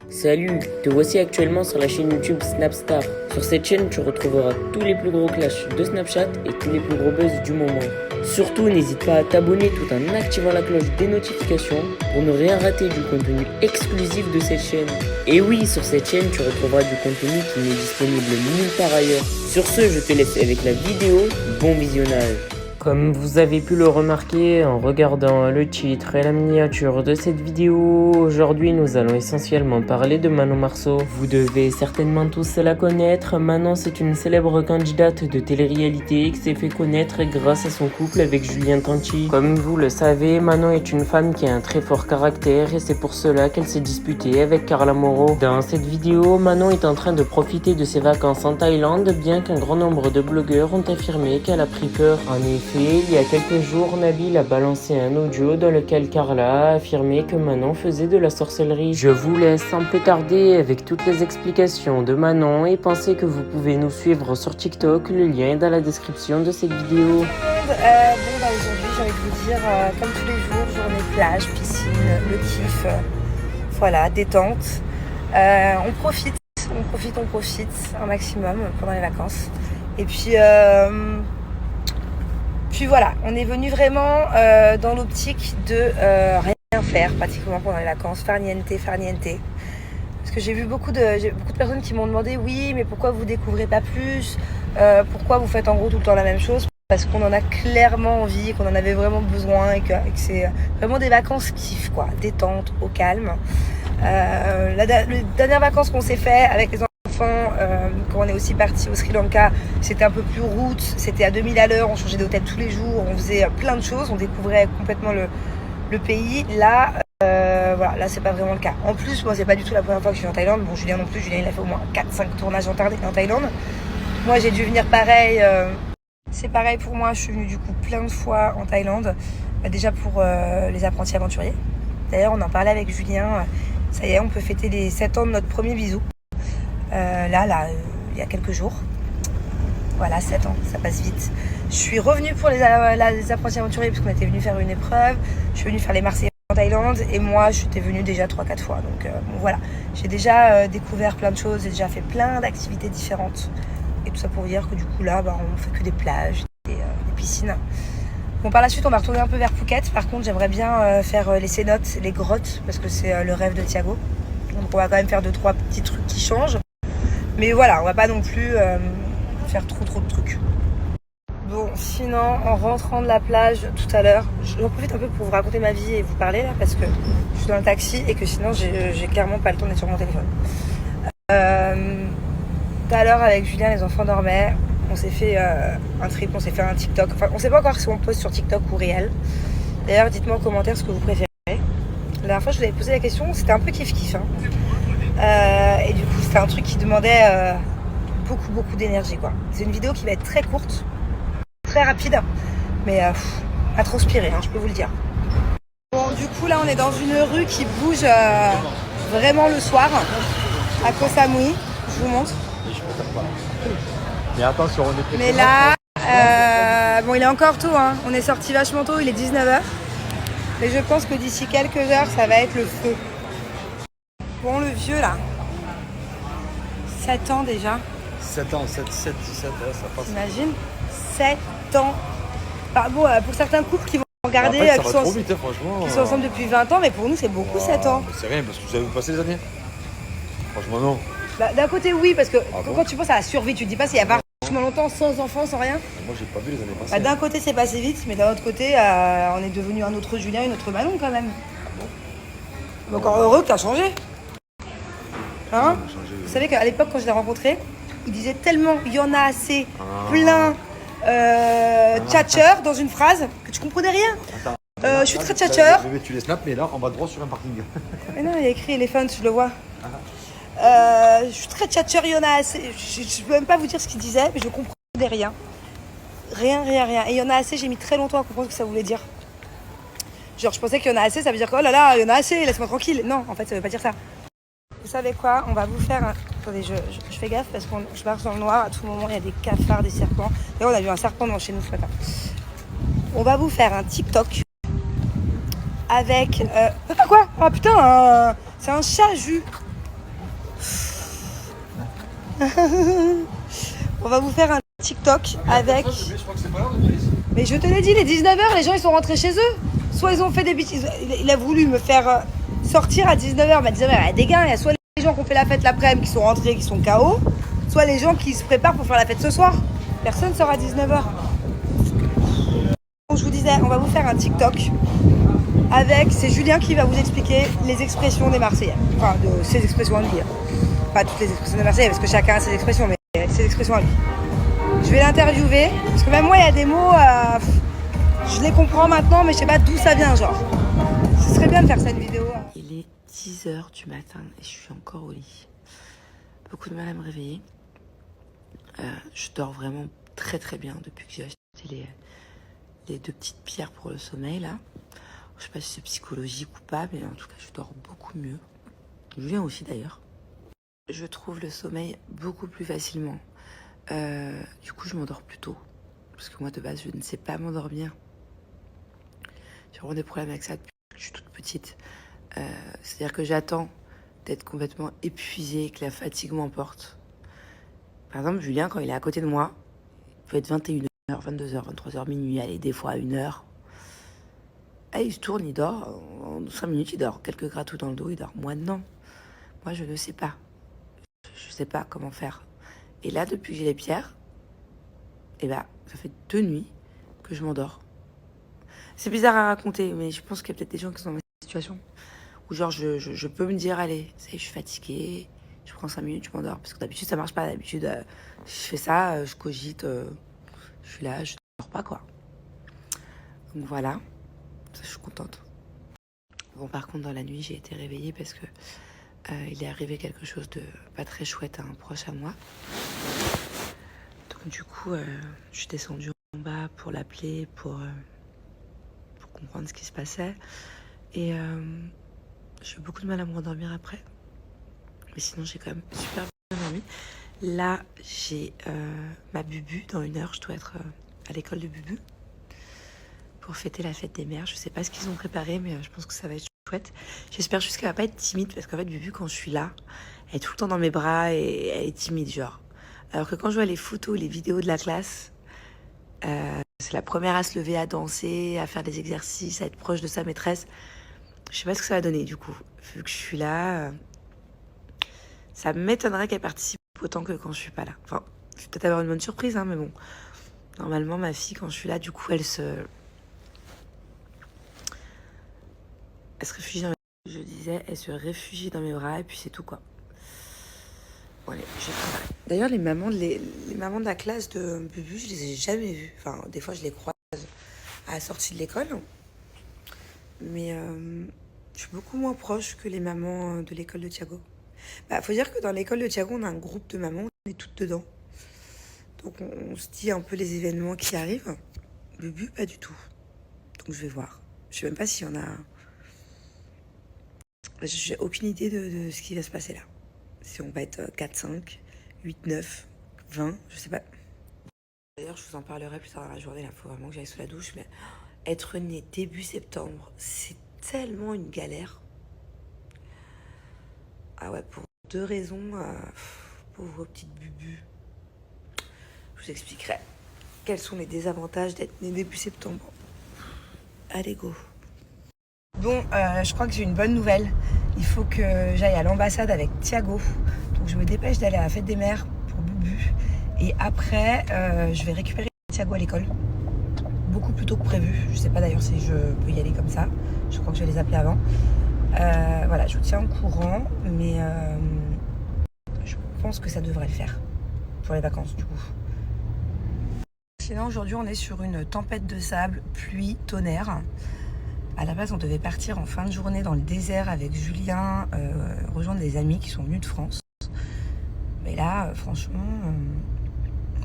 Salut, te voici actuellement sur la chaîne YouTube Snapstar. Sur cette chaîne, tu retrouveras tous les plus gros clashs de Snapchat et tous les plus gros buzz du moment. Surtout, n'hésite pas à t'abonner tout en activant la cloche des notifications pour ne rien rater du contenu exclusif de cette chaîne. Et oui, sur cette chaîne, tu retrouveras du contenu qui n'est disponible nulle part ailleurs. Sur ce, je te laisse avec la vidéo. Bon visionnage. Comme vous avez pu le remarquer en regardant le titre et la miniature de cette vidéo, aujourd'hui nous allons essentiellement parler de Manon Marceau. Vous devez certainement tous la connaître. Manon, c'est une célèbre candidate de télé-réalité qui s'est fait connaître grâce à son couple avec Julien Tanti. Comme vous le savez, Manon est une femme qui a un très fort caractère et c'est pour cela qu'elle s'est disputée avec Carla Moreau. Dans cette vidéo, Manon est en train de profiter de ses vacances en Thaïlande, bien qu'un grand nombre de blogueurs ont affirmé qu'elle a pris peur. En effet, il y a quelques jours, Nabil a balancé un audio dans lequel Carla a affirmé que Manon faisait de la sorcellerie. Je vous laisse sans plus tarder avec toutes les explications de Manon et pensez que vous pouvez nous suivre sur TikTok, le lien est dans la description de cette vidéo. Aujourd'hui j'ai envie de vous dire, comme tous les jours, journée plage, piscine, le kiff, voilà, détente. On profite un maximum pendant les vacances. Et puis voilà, on est venu vraiment dans l'optique de rien faire pratiquement pendant les vacances, faire niente. Parce que j'ai beaucoup de personnes qui m'ont demandé, oui, mais pourquoi vous découvrez pas plus, pourquoi vous faites en gros tout le temps la même chose? Parce qu'on en a clairement envie, qu'on en avait vraiment besoin et que c'est vraiment des vacances kiff, quoi, détente, au calme. Les dernières vacances qu'on s'est fait avec les enfants, quand on est aussi parti au Sri Lanka, c'était un peu plus route, c'était à 2000 à l'heure, on changeait d'hôtel tous les jours, on faisait plein de choses, on découvrait complètement le pays. Là, voilà, là c'est pas vraiment le cas. En plus, moi c'est pas du tout la première fois que je suis en Thaïlande. Bon, Julien non plus, Julien il a fait au moins 4-5 tournages en Thaïlande. Moi j'ai dû venir pareil, c'est pareil pour moi, je suis venue du coup plein de fois en Thaïlande, déjà pour les apprentis aventuriers. D'ailleurs on en parlait avec Julien, ça y est, on peut fêter les 7 ans de notre premier bisou. Il y a quelques jours. Voilà, 7 ans, ça passe vite. Je suis revenue pour les apprentis aventuriers parce qu'on était venu faire une épreuve. Je suis venue faire les Marseillais en Thaïlande et moi, j'étais venue déjà 3-4 fois. Donc bon, voilà, j'ai déjà découvert plein de choses, j'ai déjà fait plein d'activités différentes. Et tout ça pour dire que du coup là, on fait que des plages, des piscines. Bon, par la suite, on va retourner un peu vers Phuket. Par contre, j'aimerais bien faire les cénotes, les grottes, parce que c'est le rêve de Thiago. Donc on va quand même faire 2-3 petits trucs qui changent. Mais voilà, on va pas non plus faire trop de trucs. Bon, sinon, en rentrant de la plage tout à l'heure, j'en profite un peu pour vous raconter ma vie et vous parler là, parce que je suis dans le taxi et que sinon j'ai clairement pas le temps d'être sur mon téléphone. Tout à l'heure, avec Julien, les enfants dormaient. On s'est fait un trip, on s'est fait un TikTok. Enfin, on sait pas encore si on poste sur TikTok ou réel. D'ailleurs, dites-moi en commentaire ce que vous préférez. La dernière fois, je vous avais posé la question, c'était un peu kiff-kiff. Hein. Et du coup, c'était un truc qui demandait beaucoup d'énergie, quoi. C'est une vidéo qui va être très courte, très rapide, mais à transpirer, hein, je peux vous le dire. Bon, du coup, là, on est dans une rue qui bouge vraiment le soir, à Koh Samui. Je vous montre. Mais attention, on est Mais là, bon, il est encore tôt, hein. On est sorti vachement tôt, il est 19h. Et je pense que d'ici quelques heures, ça va être le feu. Bon, le vieux, là. 7 ans déjà. 7 ans, 7, ça passe. T'imagines 7 ans. Enfin, bon, pour certains couples qui vont regarder, Après, ça qui va trop vite, franchement. sont ensemble depuis 20 ans, mais pour nous, c'est beaucoup 7 ans. C'est rien, parce que vous avez passé les années. Franchement, non. Bah, d'un côté, oui, parce que bon quand tu penses à la survie, tu te dis pas s'il y a vachement longtemps, sans enfants, sans rien. Moi, j'ai pas vu les années passées. Bah, d'un côté, c'est passé vite, mais d'un autre côté, on est devenu un autre Julien, une autre Manon quand même. Bon. Encore heureux que t'as changé. Hein? Vous savez qu'à l'époque, quand je l'ai rencontré, il disait tellement il y en a assez, plein, tchatcheur dans une phrase que tu comprenais rien. Je suis très tchatcheur. Tu les snaps, mais là, on va droit sur un parking. Mais non, il y a écrit Elephant, je le vois. Je suis très tchatcheur, il y en a assez. Je peux même pas vous dire ce qu'il disait, mais je comprenais rien. Rien. Et il y en a assez, j'ai mis très longtemps à comprendre ce que ça voulait dire. Genre, je pensais qu'il y en a assez, ça veut dire que oh là là, il y en a assez, laisse-moi tranquille. Non, en fait, ça veut pas dire ça. Vous savez quoi? On va vous faire un... Attendez, je fais gaffe parce que je marche dans le noir. À tout moment, il y a des cafards, des serpents. D'ailleurs, on a vu un serpent devant chez nous ce matin. On va vous faire un TikTok avec... quoi? Oh putain, c'est un chat jus. On va vous faire un TikTok avec... Je crois que c'est pas l'heure de venir ici. Mais je te l'ai dit, les 19h, les gens ils sont rentrés chez eux. Soit ils ont fait des bêtises. Il a voulu me faire sortir à 19h. Mais à 19h, il y a des gains. Il y a soit les gens qui ont fait la fête l'après-midi, qui sont rentrés, qui sont KO. Soit les gens qui se préparent pour faire la fête ce soir. Personne sort à 19h. Donc je vous disais, on va vous faire un TikTok avec... C'est Julien qui va vous expliquer les expressions des Marseillais. Enfin, de ses expressions à lui. Pas toutes les expressions des Marseillais, parce que chacun a ses expressions, mais ses expressions à lui. Je vais l'interviewer, parce que même moi, il y a des mots, je les comprends maintenant, mais je sais pas d'où ça vient, genre. Ce serait bien de faire ça une vidéo. Il est 10h du matin et je suis encore au lit. Beaucoup de mal à me réveiller. Je dors vraiment très très bien depuis que j'ai acheté les 2 petites pierres pour le sommeil, là. Je sais pas si c'est psychologique ou pas, mais en tout cas, je dors beaucoup mieux. Julien aussi, d'ailleurs. Je trouve le sommeil beaucoup plus facilement. Du coup, je m'endors plus tôt. Parce que moi, de base, je ne sais pas m'endormir. J'ai vraiment des problèmes avec ça depuis que je suis toute petite. C'est-à-dire que j'attends d'être complètement épuisée, que la fatigue m'emporte. Par exemple, Julien, quand il est à côté de moi, il peut être 21h, 22h, 23h, minuit, allez, des fois à 1h. Ah, il se tourne, il dort. En 5 minutes, il dort. Quelques gratouilles dans le dos, il dort. Moi, non. Moi, je ne sais pas. Je sais pas comment faire. Et là, depuis que j'ai les pierres, eh ben, ça fait 2 nuits que je m'endors. C'est bizarre à raconter, mais je pense qu'il y a peut-être des gens qui sont dans ma situation. Où genre, je peux me dire, allez, ça y est, je suis fatiguée, je prends 5 minutes, je m'endors. Parce que d'habitude, ça marche pas. D'habitude, je fais ça, je cogite, je suis là, je dors pas, quoi. Donc voilà, ça, je suis contente. Bon, par contre, dans la nuit, j'ai été réveillée parce que il est arrivé quelque chose de pas très chouette à un proche à moi. Donc du coup, je suis descendue en bas pour l'appeler, pour comprendre ce qui se passait. Et j'ai eu beaucoup de mal à me rendormir après. Mais sinon, j'ai quand même super bien dormi. Là, j'ai ma bubu. Dans 1 heure, je dois être à l'école de bubu pour fêter la fête des mères. Je sais pas ce qu'ils ont préparé, mais je pense que ça va être chouette. J'espère juste qu'elle va pas être timide, parce qu'en fait, Bubu, quand je suis là, elle est tout le temps dans mes bras et elle est timide, genre. Alors que quand je vois les photos, les vidéos de la classe, c'est la première à se lever, à danser, à faire des exercices, à être proche de sa maîtresse. Je sais pas ce que ça va donner, du coup. Vu que je suis là, ça m'étonnerait qu'elle participe autant que quand je suis pas là. Enfin, je vais peut-être avoir une bonne surprise, hein, mais bon. Normalement, ma fille, quand je suis là, du coup, elle se réfugie dans mes bras. Je disais, elle se réfugie dans mes bras et puis c'est tout, quoi. Bon, allez, je vais préparer. D'ailleurs, les mamans de la classe de Bubu, je les ai jamais vues. Enfin, des fois, je les croise à la sortie de l'école. Mais je suis beaucoup moins proche que les mamans de l'école de Thiago. Bah, faut dire que dans l'école de Thiago, on a un groupe de mamans, on est toutes dedans. Donc, on se dit un peu les événements qui arrivent. Bubu, pas du tout. Donc, je vais voir. Je sais même pas s'il y en a... J'ai aucune idée de ce qui va se passer là. Si on va être 4, 5, 8, 9, 20, je sais pas. D'ailleurs, je vous en parlerai plus tard dans la journée. Là, faut vraiment que j'aille sous la douche. Mais être né début septembre, c'est tellement une galère. Ah ouais, pour 2 raisons. Pauvre petite Bubu. Je vous expliquerai quels sont les désavantages d'être né début septembre. Allez, go. Bon, je crois que j'ai une bonne nouvelle. Il faut que j'aille à l'ambassade avec Thiago. Donc je me dépêche d'aller à la fête des mères pour Bubu. Et après, je vais récupérer Thiago à l'école. Beaucoup plus tôt que prévu. Je sais pas d'ailleurs si je peux y aller comme ça. Je crois que je vais les appeler avant. Voilà, je vous tiens au courant. Mais je pense que ça devrait le faire. Pour les vacances, du coup. Sinon, aujourd'hui, on est sur une tempête de sable, pluie, tonnerre. À la base, on devait partir en fin de journée dans le désert avec Julien, rejoindre des amis qui sont venus de France. Mais là, franchement,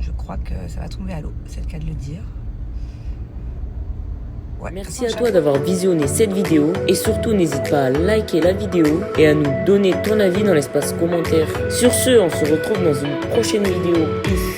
je crois que ça va tomber à l'eau, c'est le cas de le dire. Ouais. Merci à toi d'avoir visionné cette vidéo et surtout n'hésite pas à liker la vidéo et à nous donner ton avis dans l'espace commentaire. Sur ce, on se retrouve dans une prochaine vidéo. Peace.